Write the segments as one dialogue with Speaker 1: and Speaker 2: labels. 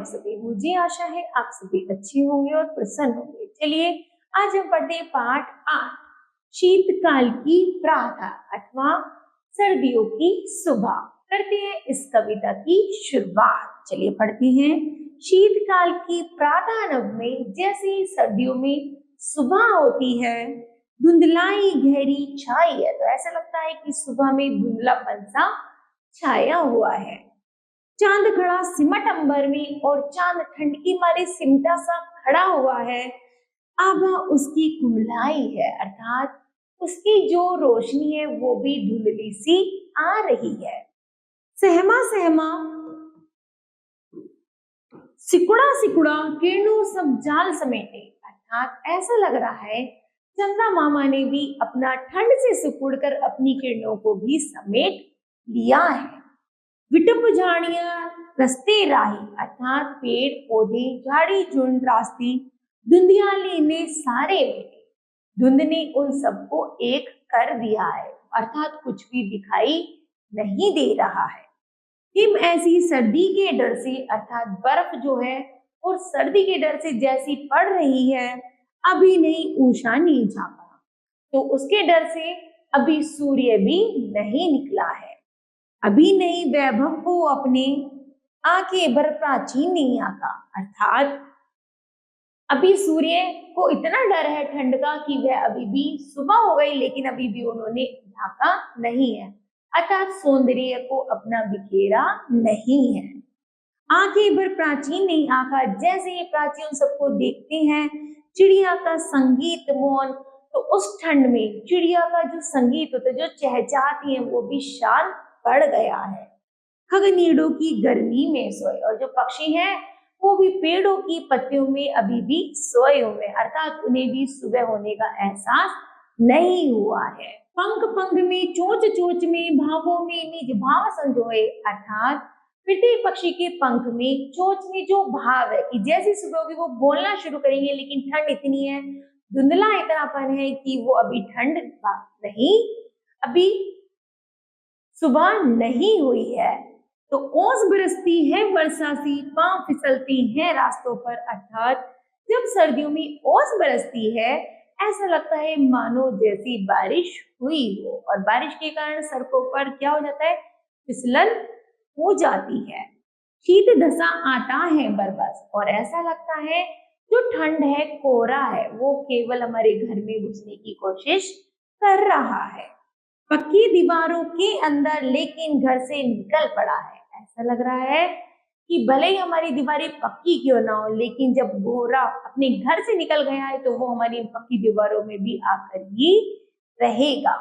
Speaker 1: आप सभी? मुझे आशा है आप सभी अच्छे होंगे और प्रसन्न होंगे। चलिए आज हम पढ़ते हैं पाठ 8 शीतकाल की प्रातः अथवा सर्दियों की सुबह। करते हैं इस कविता की शुरुआत। चलिए पढ़ते हैं। शीतकाल की प्रातः नभ में जैसे ही सर्दियों में सुबह होती है, धुंधलाई गहरी छाई है, तो ऐसा लगता है कि सुबह में धुंधलापन सा छाया हुआ है। चांद खड़ा सिमट अंबर में और चांद ठंड की मारे सिमटा सा खड़ा हुआ है। आभा उसकी कुमलाई है, अर्थात उसकी जो रोशनी है वो भी धुंधली सी आ रही है। सहमा सहमा सिकुड़ा सिकुड़ा किरणों सब जाल समेटे, अर्थात ऐसा लग रहा है चंदा मामा ने भी अपना ठंड से सिकुड़कर अपनी किरणों को भी समेट लिया है। विटप झाड़ियां रस्ते राही, अर्थात पेड़ पौधे झाड़ी झुंड रास्ते धुंधियाली ने सारे मेटे। धुंध ने उन सबको एक कर दिया है, अर्थात कुछ भी दिखाई नहीं दे रहा है। हिम ऐसी सर्दी के डर से, अर्थात बर्फ जो है और सर्दी के डर से जैसी पड़ रही है, अभी नहीं उषा नहीं झांका, तो उसके डर से अभी सूर्य भी नहीं निकला है। अभी नहीं वैभव को अपने आंखें भर प्राचीन नहीं आका, अर्थात अभी सूर्य को इतना डर है ठंड का कि वह अभी भी सुबह हो गई लेकिन अभी भी उन्होंने ढाका नहीं है, अर्थात सौंदर्य को अपना बिखेरा नहीं है। आंखें भर प्राचीन नहीं आका, जैसे ही प्राचीन सबको देखते हैं चिड़िया का संगीत मौन, तो उस ठंड में चिड़िया का जो संगीत होता है, जो चहचहाती है, वो भी शांत पड़ गया है। खगनीड़ों की गर्मी में सोए, और जो पक्षी हैं वो भी पेड़ों की पत्तियों में अभी भी सोए हुए, अर्थात उन्हें भी सुबह होने का एहसास नहीं हुआ है। पंख पंख में चोंच चोंच में भावों में निज भाव संजोए, अर्थात पृथ्वी पक्षी के पंख में चोंच में जो भाव है कि जैसी सुबह होगी वो बोलना शुरू करेंगे, लेकिन ठंड इतनी है, धुंधला इतनापन है कि वो अभी ठंड नहीं, अभी सुबह नहीं हुई है। तो ओस बरसती है वर्षा सी, पांव फिसलती हैं रास्तों पर, अर्थात जब सर्दियों में ओस बरसती है ऐसा लगता है मानो जैसी बारिश हुई हो, और बारिश के कारण सड़कों पर क्या हो जाता है, फिसलन हो जाती है। शीत धसा आता है बरबस, और ऐसा लगता है जो ठंड है, कोहरा है, वो केवल हमारे घर में घुसने की कोशिश कर रहा है। पक्की दीवारों के अंदर लेकिन घर से निकल पड़ा है, ऐसा लग रहा है कि भले ही हमारी दीवारें पक्की क्यों ना हो, लेकिन जब गोरा अपने घर से निकल गया है तो वो हमारी पक्की दीवारों में भी आकर ही रहेगा।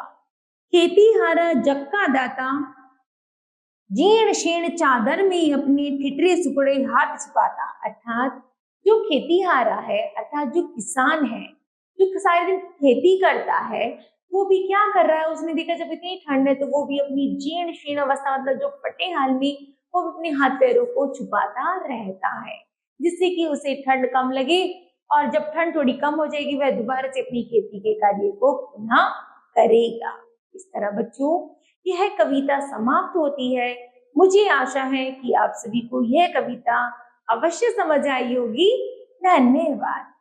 Speaker 1: खेती हारा जक्का दाता जीर्ण शीर्ण चादर में अपने ठिठरे सुकड़े हाथ छिपाता, अर्थात जो खेती हारा है, अर्थात जो किसान है, जो सारे दिन खेती करता है, वो भी क्या कर रहा है, उसने देखा जब इतनी ठंड है तो वो भी अपनी जीर्ण शीर्ण अवस्था, मतलब जो फटे हाल में, वो अपने हाथ पैरों को छुपाता रहता है, जिससे कि उसे ठंड कम लगे, और जब ठंड थोड़ी कम हो जाएगी वह दोबारा से अपनी खेती के कार्य को पुनः करेगा। इस तरह बच्चों यह कविता समाप्त होती है। मुझे आशा है कि आप सभी को यह कविता अवश्य समझ आई होगी। धन्यवाद।